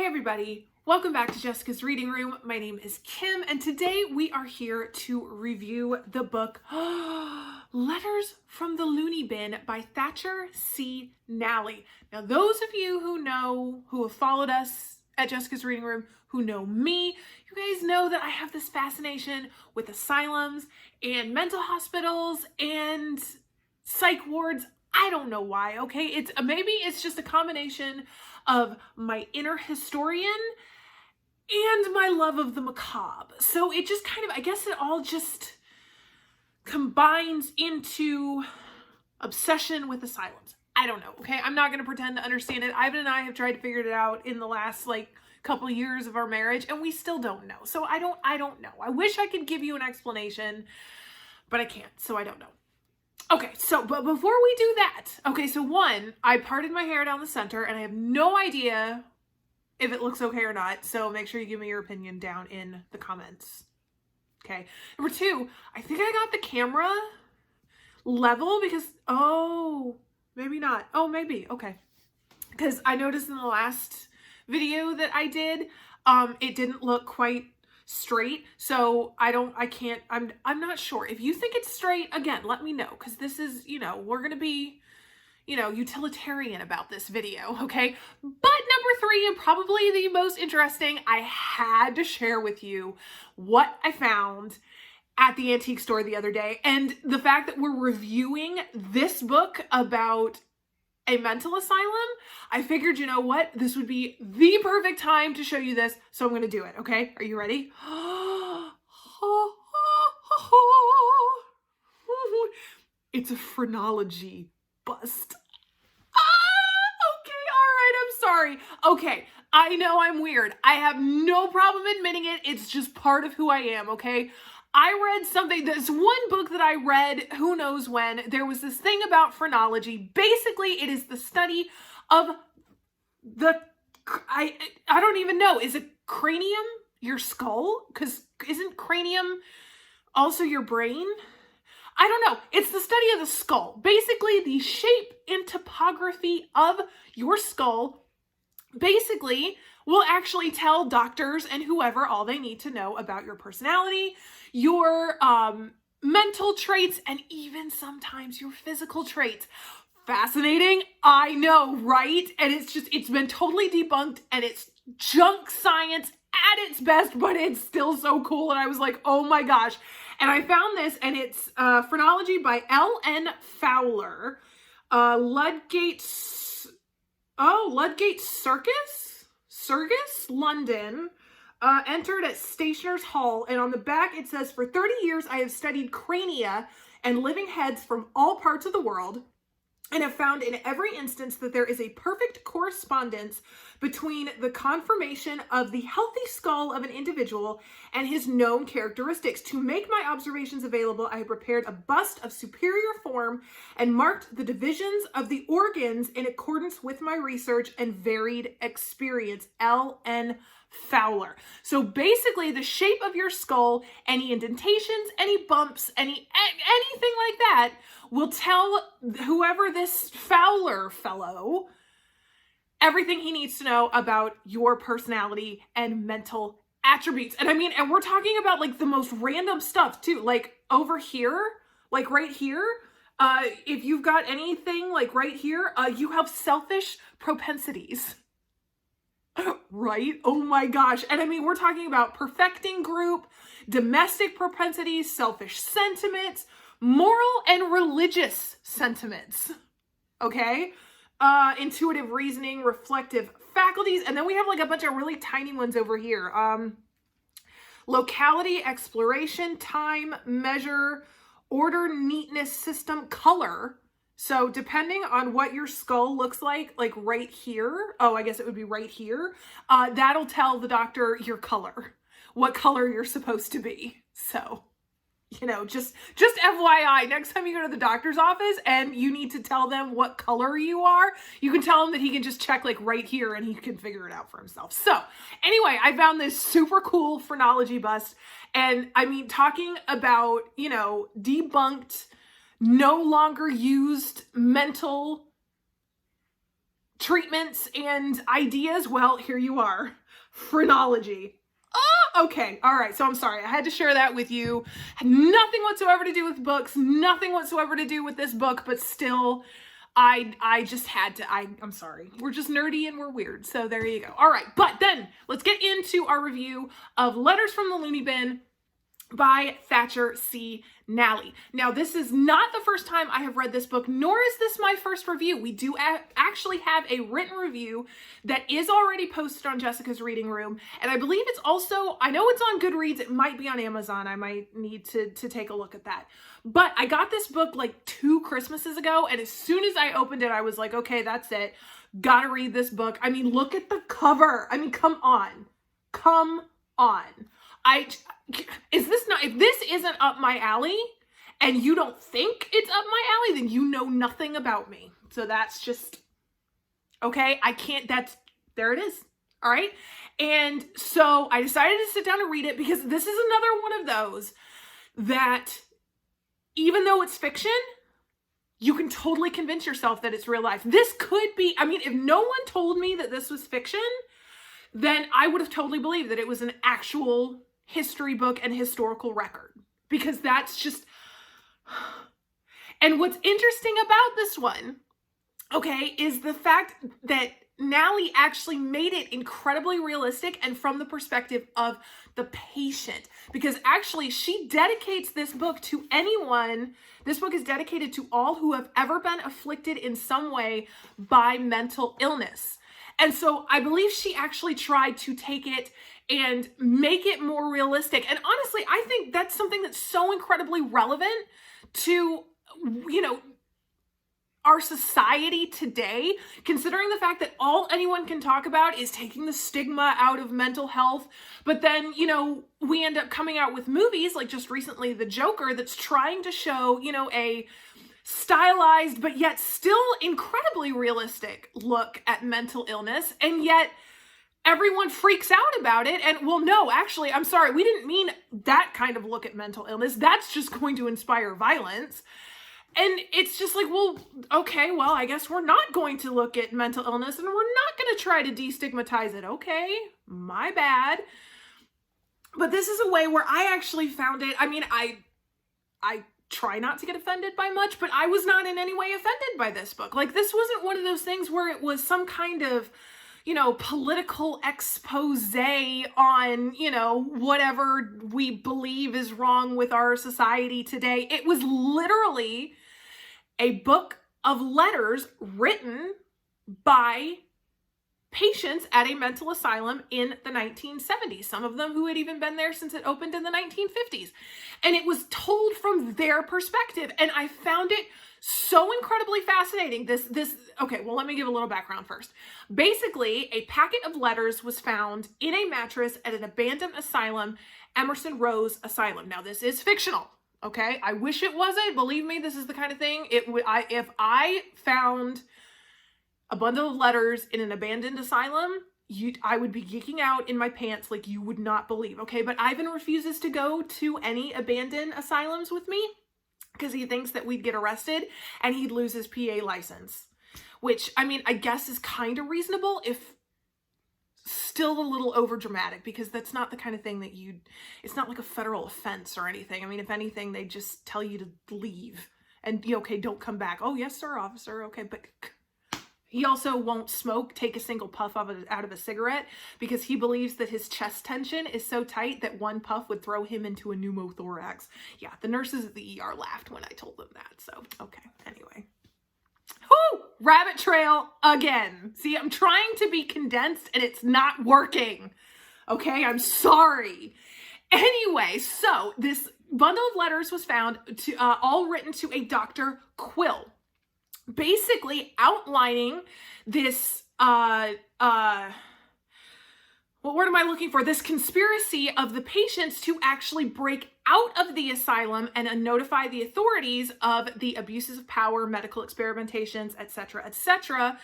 everybody, welcome back to Jessica's Reading Room. My name is Kim, and today we are here to review the book Letters from the Looney Bin by Thatcher C. Nalley. Now, those of you who have followed us at Jessica's Reading Room, who know me, you guys know that I have this fascination with asylums and mental hospitals and psych wards. I don't know why, okay? Maybe it's just a combination of my inner historian and my love of the macabre. So it just kind of, I guess it all just combines into obsession with asylums. I don't know, okay? I'm not going to pretend to understand it. Ivan and I have tried to figure it out in the last couple years of our marriage, and we still don't know. So I don't know. I wish I could give you an explanation, but I can't, so I don't know. Okay, but before we do that, so one, I parted my hair down the center and I have no idea if it looks okay or not. So make sure you give me your opinion down in the comments. Okay. Number two, I think I got the camera level because, maybe not. Oh, maybe. Okay. Because I noticed in the last video that I did, it didn't look quite straight. So I'm not sure. If you think it's straight, again, let me know. Cause this is, we're going to be, utilitarian about this video. Okay. But number three, and probably the most interesting, I had to share with you what I found at the antique store the other day. And the fact that we're reviewing this book about a mental asylum, I figured, you know what? This would be the perfect time to show you this. So I'm going to do it. Okay. Are you ready? It's a phrenology bust. Okay. All right. I'm sorry. Okay. I know I'm weird. I have no problem admitting it. It's just part of who I am. Okay. I read something, this one book that I read, who knows when, there was this thing about phrenology. Basically, it is the study of I don't even know, is it cranium, your skull? Because isn't cranium also your brain? I don't know. It's the study of the skull. Basically, the shape and topography of your skull basically will actually tell doctors and whoever all they need to know about your personality, your mental traits, and even sometimes your physical traits. Fascinating, I know, right? And it's been totally debunked, and it's junk science at its best, but it's still so cool. And I was like, oh my gosh. And I found this, and it's Phrenology by L.N. Fowler, Ludgate Circus, London, entered at Stationers' Hall, and on the back it says, for 30 years I have studied crania and living heads from all parts of the world, and have found in every instance that there is a perfect correspondence between the conformation of the healthy skull of an individual and his known characteristics. To make my observations available, I have prepared a bust of superior form and marked the divisions of the organs in accordance with my research and varied experience. L.N. Fowler. So basically, the shape of your skull, any indentations, any bumps, anything like that will tell whoever this Fowler fellow everything he needs to know about your personality and mental attributes. And and we're talking about the most random stuff too. Over here, right here, if you've got anything right here, you have selfish propensities. Right? Oh my gosh. And we're talking about perfecting group, domestic propensities, selfish sentiments, moral and religious sentiments. Okay? Intuitive reasoning, reflective faculties. And then we have a bunch of really tiny ones over here. Locality, exploration, time, measure, order, neatness, system, color. So depending on what your skull looks like right here, I guess it would be right here, that'll tell the doctor your color, what color you're supposed to be. So, just FYI, next time you go to the doctor's office and you need to tell them what color you are, you can tell him that he can just check right here and he can figure it out for himself. So anyway, I found this super cool phrenology bust, and talking about, debunked, no longer used mental treatments and ideas, well, here you are. Phrenology. Oh, okay. All right. So I'm sorry. I had to share that with you. Had nothing whatsoever to do with books, nothing whatsoever to do with this book, but still, I just had to, I'm sorry. We're just nerdy and we're weird. So there you go. All right. But then let's get into our review of Letters from the Looney Bin by Thatcher C. Nalley. Now, this is not the first time I have read this book, nor is this my first review. We do actually have a written review that is already posted on Jessica's Reading Room, and I believe it's also, I know it's on Goodreads, it might be on Amazon. I might need to take a look at that. But I got this book like 2 Christmases ago, and as soon as I opened it, I was like, okay, that's it. Gotta read this book. I mean, look at the cover. I mean, come on. Come on. If this isn't up my alley and you don't think it's up my alley, then you know nothing about me. So that's just, okay, there it is. All right. And so I decided to sit down and read it because this is another one of those that even though it's fiction, you can totally convince yourself that it's real life. This could be, I mean, if no one told me that this was fiction, then I would have totally believed that it was an actual history book and historical record, because that's just, and what's interesting about this one, okay, is the fact that Nalley actually made it incredibly realistic and from the perspective of the patient, because actually she dedicates this book to anyone. This book is dedicated to all who have ever been afflicted in some way by mental illness. And so I believe she actually tried to take it and make it more realistic. And honestly, I think that's something that's so incredibly relevant to, you know, our society today, considering the fact that all anyone can talk about is taking the stigma out of mental health. But then, you know, we end up coming out with movies like just recently The Joker that's trying to show, you know, a stylized but yet still incredibly realistic look at mental illness, and yet everyone freaks out about it. And well, no, actually, I'm sorry, we didn't mean that kind of look at mental illness. That's just going to inspire violence. And it's just like, well, okay, well, I guess we're not going to look at mental illness and we're not going to try to destigmatize it. Okay, my bad. But this is a way where I actually found it, I mean, I try not to get offended by much, but I was not in any way offended by this book. Like, this wasn't one of those things where it was some kind of, you know, political expose on, you know, whatever we believe is wrong with our society today. It was literally a book of letters written by patients at a mental asylum in the 1970s, some of them who had even been there since it opened in the 1950s. And it was told from their perspective. And I found it so incredibly fascinating. Okay, well, let me give a little background first. Basically, a packet of letters was found in a mattress at an abandoned asylum, Emerson Rose Asylum. Now, this is fictional, okay? I wish it wasn't. Believe me, this is the kind of thing, if I found a bundle of letters in an abandoned asylum, I would be geeking out in my pants like you would not believe, okay? But Ivan refuses to go to any abandoned asylums with me because he thinks that we'd get arrested and he'd lose his PA license, which, I mean, I guess is kind of reasonable, if still a little over dramatic, because that's not the kind of thing that it's not like a federal offense or anything. I mean, if anything, they just tell you to leave and, okay, don't come back. Oh, yes, sir, officer. Okay, but he also won't take a single puff out of a cigarette because he believes that his chest tension is so tight that one puff would throw him into a pneumothorax. Yeah, the nurses at the ER laughed when I told them that. So, okay, anyway. Whoo! Rabbit trail again. See, I'm trying to be condensed and it's not working. Okay, I'm sorry. Anyway, so this bundle of letters was found all written to a Dr. Quill, basically outlining this, what word am I looking for? This conspiracy of the patients to actually break out of the asylum and notify the authorities of the abuses of power, medical experimentations, etc.,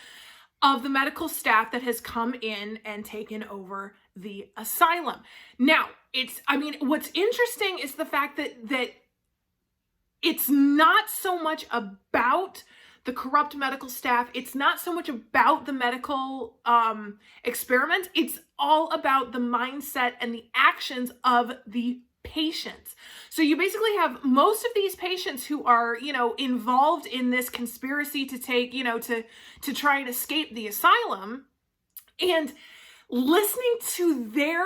of the medical staff that has come in and taken over the asylum. Now, what's interesting is the fact that it's not so much about the corrupt medical staff. It's not so much about the medical experiments. It's all about the mindset and the actions of the patients. So you basically have most of these patients who are, involved in this conspiracy to take, to try and escape the asylum, and listening to their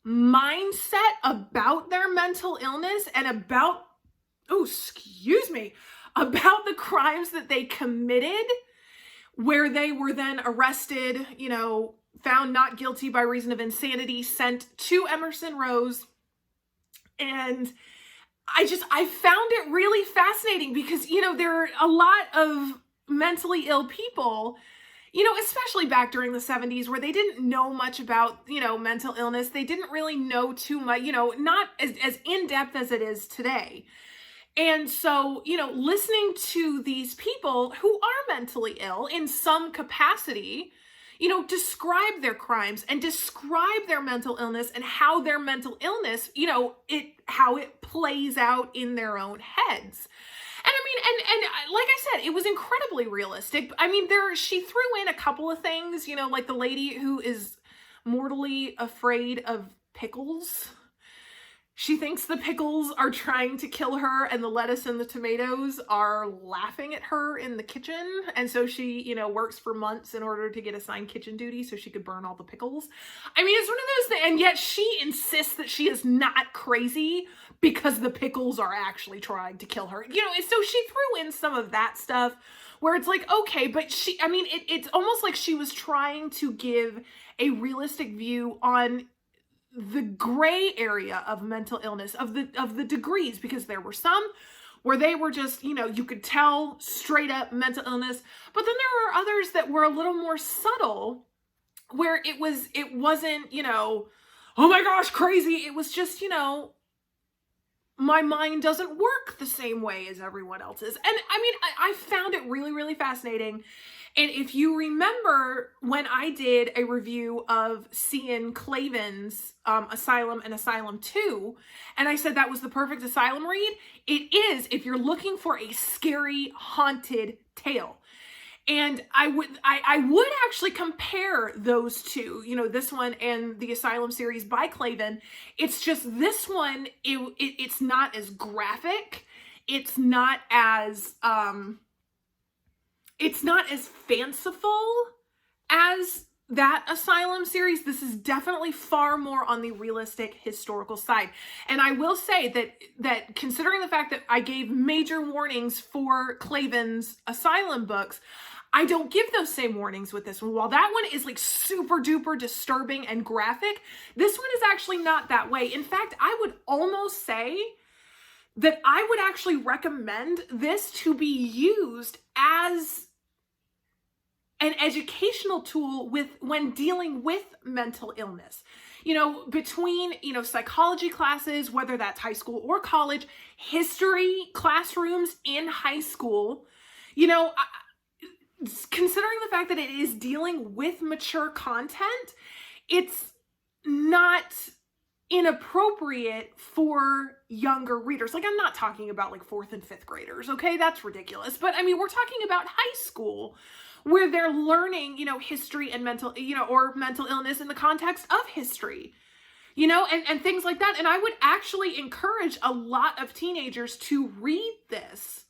mindset about their mental illness and about the crimes that they committed, where they were then arrested, found not guilty by reason of insanity, sent to Emerson Rose. And I found it really fascinating because, there are a lot of mentally ill people, especially back during the 70s, where they didn't know much about, mental illness. They didn't really know too much, not as in-depth as it is today. And so, listening to these people who are mentally ill in some capacity, describe their crimes and describe their mental illness and how their mental illness, how it plays out in their own heads. And and like I said, it was incredibly realistic. She threw in a couple of things, like the lady who is mortally afraid of pickles. She thinks the pickles are trying to kill her and the lettuce and the tomatoes are laughing at her in the kitchen. And so she, works for months in order to get assigned kitchen duty so she could burn all the pickles. It's one of those things. And yet she insists that she is not crazy because the pickles are actually trying to kill her. So she threw in some of that stuff where it's like, okay, but it's almost like she was trying to give a realistic view on the gray area of mental illness, of the degrees, because there were some where they were just, you could tell straight up mental illness, but then there were others that were a little more subtle, where it wasn't, oh my gosh, crazy. It was just, my mind doesn't work the same way as everyone else's. And I found it really, really fascinating. And if you remember when I did a review of Cian Clavin's Asylum and Asylum 2, and I said that was the perfect asylum read, it is if you're looking for a scary, haunted tale. And I would actually compare those two, this one and the Asylum series by Clavin. It's just this one, it's not as graphic. It's not as fanciful as that Asylum series. This is definitely far more on the realistic historical side. And I will say that considering the fact that I gave major warnings for Clavin's Asylum books, I don't give those same warnings with this one. While that one is like super duper disturbing and graphic, this one is actually not that way. In fact, I would almost say that I would actually recommend this to be used as an educational tool when dealing with mental illness. Between, psychology classes, whether that's high school or college, history classrooms in high school, considering the fact that it is dealing with mature content, it's not inappropriate for younger readers. Like, I'm not talking about like 4th and 5th graders, okay? That's ridiculous. But we're talking about high school, where they're learning, history and mental, or mental illness in the context of history, and things like that. And I would actually encourage a lot of teenagers to read this,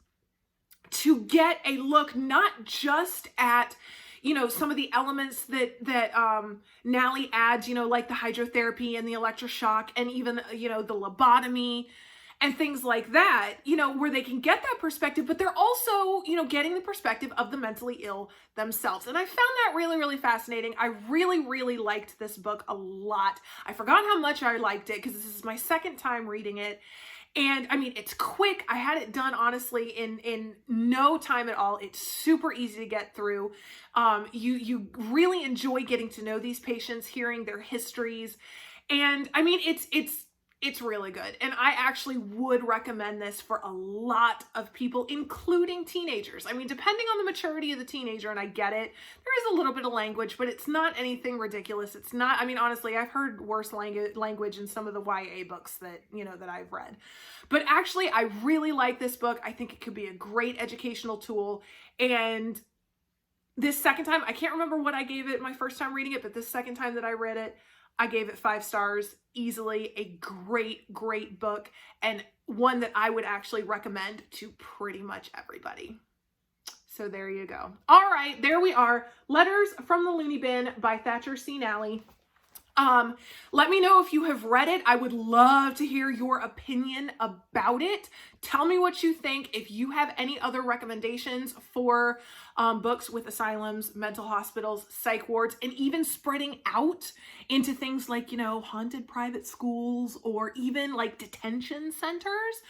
to get a look not just at, some of the elements that Nalley adds, like the hydrotherapy and the electroshock and even, the lobotomy and things like that, where they can get that perspective, but they're also, getting the perspective of the mentally ill themselves. And I found that really, really fascinating. I really, really liked this book a lot. I forgot how much I liked it because this is my second time reading it. And it's quick. I had it done, honestly, in no time at all. It's super easy to get through. You really enjoy getting to know these patients, hearing their histories. And it's It's really good. And I actually would recommend this for a lot of people, including teenagers. I mean, depending on the maturity of the teenager, and I get it, there is a little bit of language, but it's not anything ridiculous. It's not, I mean, honestly, I've heard worse language in some of the YA books that, you know, that I've read. But actually, I really like this book. I think it could be a great educational tool. And this second time, I can't remember what I gave it my first time reading it, but this second time that I read it, I gave it 5 stars, easily. A great, great book, and one that I would actually recommend to pretty much everybody. So there you go. All right, there we are. Letters from the Looney Bin by Thatcher C. Nalley. Let me know if you have read it. I would love to hear your opinion about it. Tell me what you think. If you have any other recommendations for books with asylums, mental hospitals, psych wards, and even spreading out into things like, you know, haunted private schools or even like detention centers,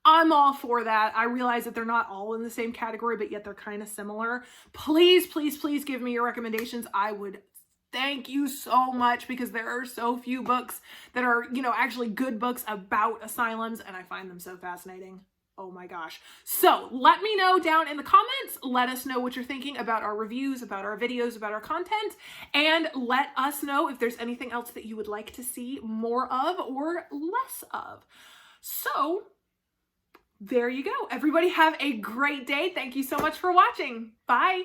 I'm all for that. I realize that they're not all in the same category, but yet they're kind of similar. Please, please, please give me your recommendations. I would thank you so much, because there are so few books that are, you know, actually good books about asylums, and I find them so fascinating. Oh my gosh. So let me know down in the comments. Let us know what you're thinking about our reviews, about our videos, about our content, and let us know if there's anything else that you would like to see more of or less of. So there you go. Everybody have a great day. Thank you so much for watching. Bye.